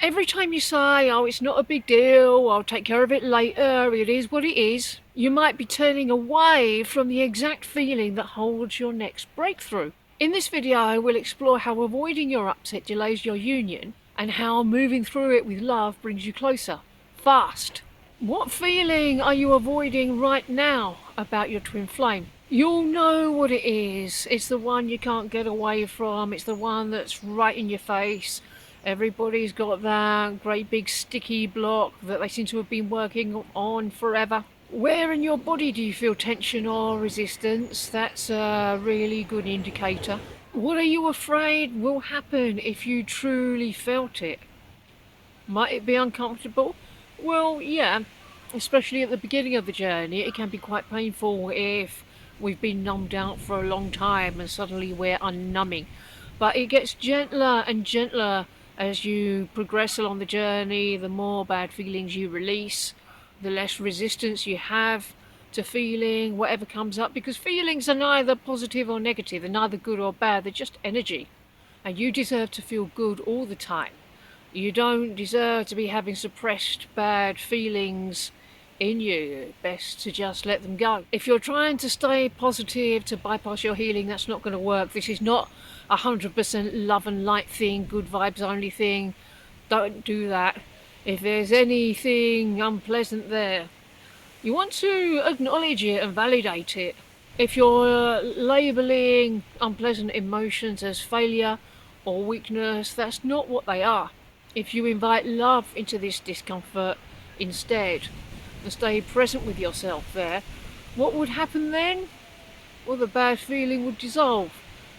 Every time you say, oh, it's not a big deal, I'll take care of it later, it is what it is, you might be turning away from the exact feeling that holds your next breakthrough. In this video, I will explore how avoiding your upset delays your union and how moving through it with love brings you closer. Fast. What feeling are you avoiding right now about your twin flame? You'll know what it is. It's the one you can't get away from. It's the one that's right in your face. Everybody's got that great big sticky block that they seem to have been working on forever. Where in your body do you feel tension or resistance? That's a really good indicator. What are you afraid will happen if you truly felt it? Might it be uncomfortable? Well, yeah, especially at the beginning of the journey, it can be quite painful if we've been numbed out for a long time and suddenly we're unnumbing. But it gets gentler and gentler as you progress along the journey. The more bad feelings you release, the less resistance you have to feeling whatever comes up, because feelings are neither positive or negative, they're neither good or bad, they're just energy. And you deserve to feel good all the time. You don't deserve to be having suppressed bad feelings in you. Best to just let them go. If you're trying to stay positive to bypass your healing, that's not going to work. This is not 100% love and light thing, good vibes only thing. Don't do that. If there's anything unpleasant there, you want to acknowledge it and validate it. If you're labelling unpleasant emotions as failure or weakness, that's not what they are. If you invite love into this discomfort instead and stay present with yourself there, what would happen then? Well, the bad feeling would dissolve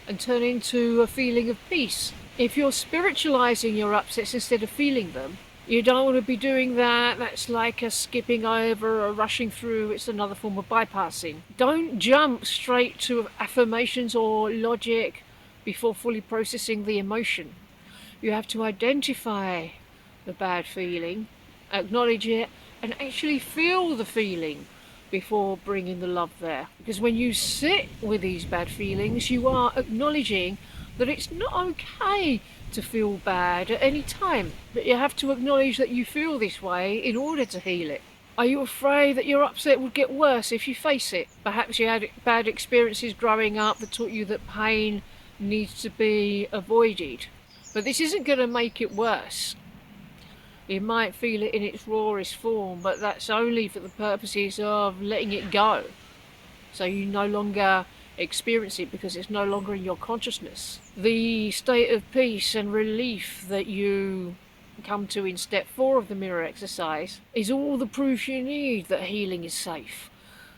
and turn into a feeling of peace. If you're spiritualizing your upsets instead of feeling them, you don't want to be doing that. That's like a skipping over or rushing through. It's another form of bypassing. Don't jump straight to affirmations or logic before fully processing the emotion. You have to identify the bad feeling, acknowledge it, and actually feel the feeling before bringing the love there. Because when you sit with these bad feelings, you are acknowledging that it's not okay to feel bad at any time. But you have to acknowledge that you feel this way in order to heal it. Are you afraid that your upset would get worse if you face it? Perhaps you had bad experiences growing up that taught you that pain needs to be avoided. But this isn't going to make it worse. You might feel it in its rawest form, but that's only for the purposes of letting it go. So you no longer experience it because it's no longer in your consciousness. The state of peace and relief that you come to in step 4 of the mirror exercise is all the proof you need that healing is safe.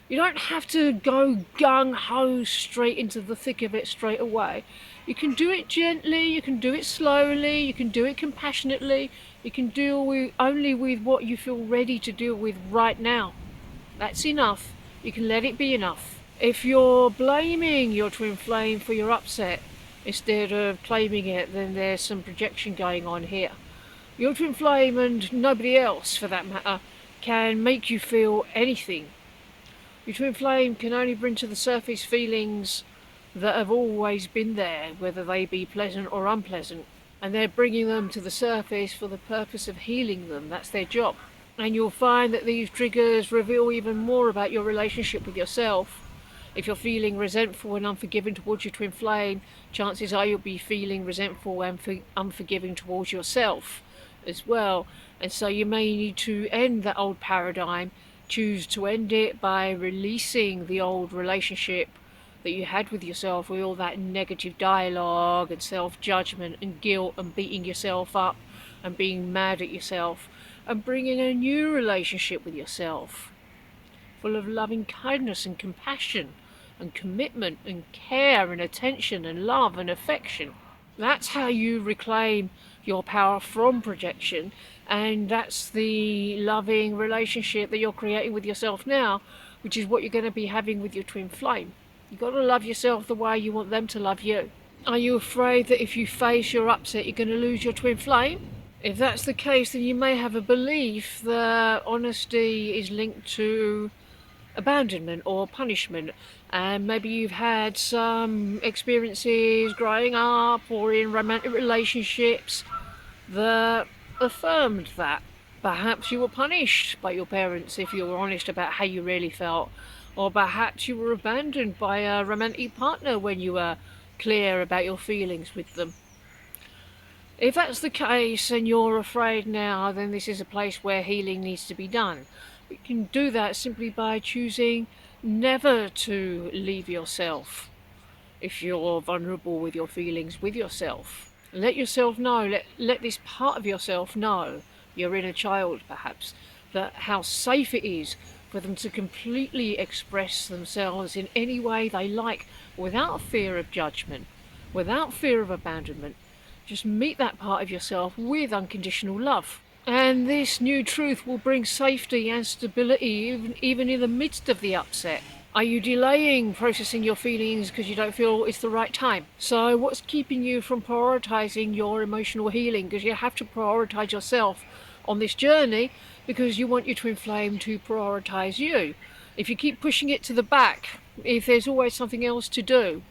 You don't have to go gung-ho straight into the thick of it straight away. You can do it gently, you can do it slowly, you can do it compassionately, you can deal only with what you feel ready to deal with right now. That's enough. You can let it be enough. If you're blaming your twin flame for your upset instead of claiming it, then there's some projection going on here. Your twin flame, and nobody else for that matter, can make you feel anything. Your twin flame can only bring to the surface feelings that have always been there, whether they be pleasant or unpleasant. And they're bringing them to the surface for the purpose of healing them. That's their job. And you'll find that these triggers reveal even more about your relationship with yourself. If you're feeling resentful and unforgiving towards your twin flame, chances are you'll be feeling resentful and unforgiving towards yourself as well. And so you may need to end that old paradigm. Choose to end it by releasing the old relationship that you had with yourself, with all that negative dialogue and self-judgment and guilt and beating yourself up and being mad at yourself, and bringing a new relationship with yourself full of loving kindness and compassion and commitment and care and attention and love and affection. That's how you reclaim your power from projection, and that's the loving relationship that you're creating with yourself now, which is what you're going to be having with your twin flame. You've got to love yourself the way you want them to love you. Are you afraid that if you face your upset you're going to lose your twin flame? If that's the case, then you may have a belief that honesty is linked to abandonment or punishment, and maybe you've had some experiences growing up or in romantic relationships that affirmed that. Perhaps you were punished by your parents if you were honest about how you really felt, or perhaps you were abandoned by a romantic partner when you were clear about your feelings with them. If that's the case and you're afraid now, then this is a place where healing needs to be done. You can do that simply by choosing never to leave yourself. If you're vulnerable with your feelings with yourself, let yourself know, let this part of yourself know, your inner child perhaps, that how safe it is for them to completely express themselves in any way they like, without fear of judgment, without fear of abandonment. Just meet that part of yourself with unconditional love. And this new truth will bring safety and stability even in the midst of the upset. Are you delaying processing your feelings because you don't feel it's the right time? So what's keeping you from prioritizing your emotional healing? Because you have to prioritize yourself on this journey because you want your twin flame to prioritize you. If you keep pushing it to the back, if there's always something else to do,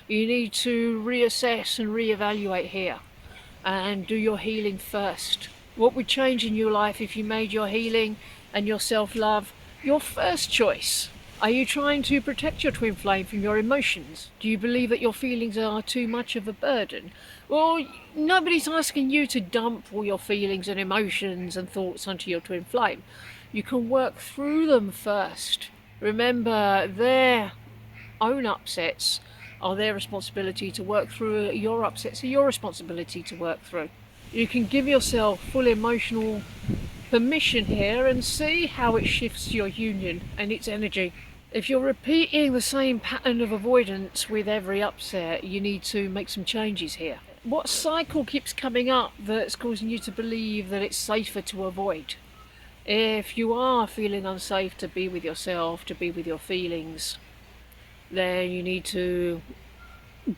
you need to reassess and reevaluate here and do your healing first. What would change in your life if you made your healing and your self-love your first choice? Are you trying to protect your twin flame from your emotions? Do you believe that your feelings are too much of a burden? Well, nobody's asking you to dump all your feelings and emotions and thoughts onto your twin flame. You can work through them first. Remember, their own upsets are their responsibility to work through. Your upsets are your responsibility to work through. You can give yourself full emotional permission here and see how it shifts your union and its energy. If you're repeating the same pattern of avoidance with every upset, you need to make some changes here. What cycle keeps coming up that's causing you to believe that it's safer to avoid? If you are feeling unsafe to be with yourself, to be with your feelings, then you need to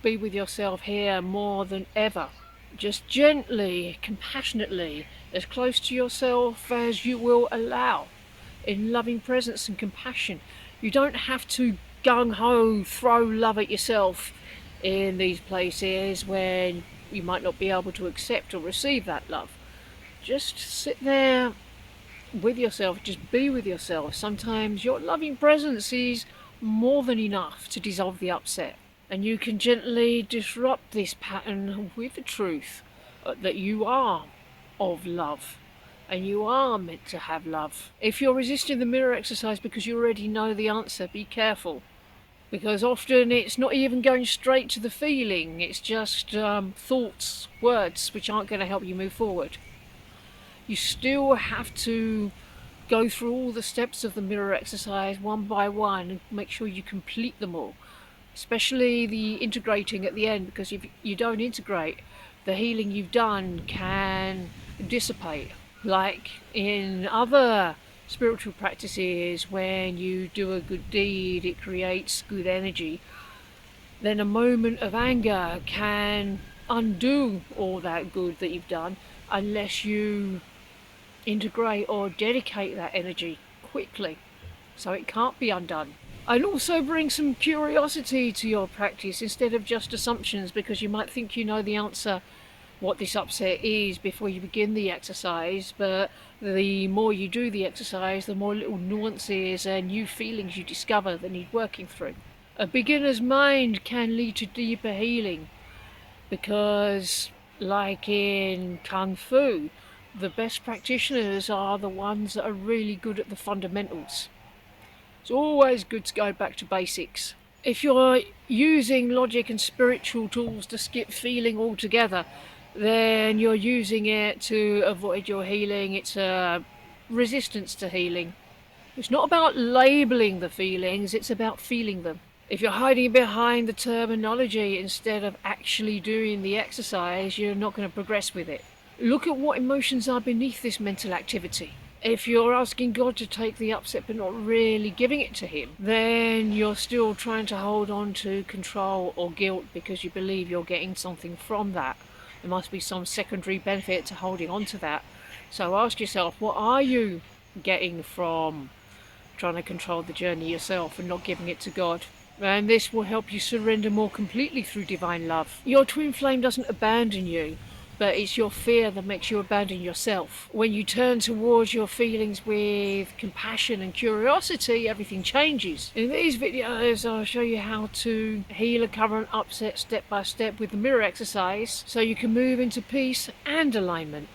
be with yourself here more than ever. Just gently, compassionately, as close to yourself as you will allow, in loving presence and compassion. You don't have to gung-ho throw love at yourself in these places where you might not be able to accept or receive that love. Just sit there with yourself, just be with yourself. Sometimes your loving presence is more than enough to dissolve the upset. And you can gently disrupt this pattern with the truth that you are of love and you are meant to have love. If you're resisting the mirror exercise because you already know the answer, be careful. Because often it's not even going straight to the feeling, it's just thoughts, words, which aren't going to help you move forward. You still have to go through all the steps of the mirror exercise one by one and make sure you complete them all. Especially the integrating at the end, because if you don't integrate, the healing you've done can dissipate. Like in other spiritual practices, when you do a good deed, it creates good energy. Then a moment of anger can undo all that good that you've done unless you integrate or dedicate that energy quickly, so it can't be undone. And also bring some curiosity to your practice instead of just assumptions, because you might think you know the answer, what this upset is, before you begin the exercise, but the more you do the exercise, the more little nuances and new feelings you discover that need working through. A beginner's mind can lead to deeper healing, because like in Kung Fu, the best practitioners are the ones that are really good at the fundamentals. It's always good to go back to basics. If you're using logic and spiritual tools to skip feeling altogether, then you're using it to avoid your healing. It's a resistance to healing. It's not about labeling the feelings, it's about feeling them. If you're hiding behind the terminology instead of actually doing the exercise, you're not going to progress with it. Look at what emotions are beneath this mental activity. If you're asking God to take the upset but not really giving it to him, then you're still trying to hold on to control or guilt because you believe you're getting something from that. There must be some secondary benefit to holding on to that. So ask yourself, what are you getting from trying to control the journey yourself and not giving it to God? And this will help you surrender more completely through divine love. Your twin flame doesn't abandon you. but it's your fear that makes you abandon yourself. When you turn towards your feelings with compassion and curiosity, everything changes. In these videos, I'll show you how to heal a current upset step by step with the mirror exercise so you can move into peace and alignment.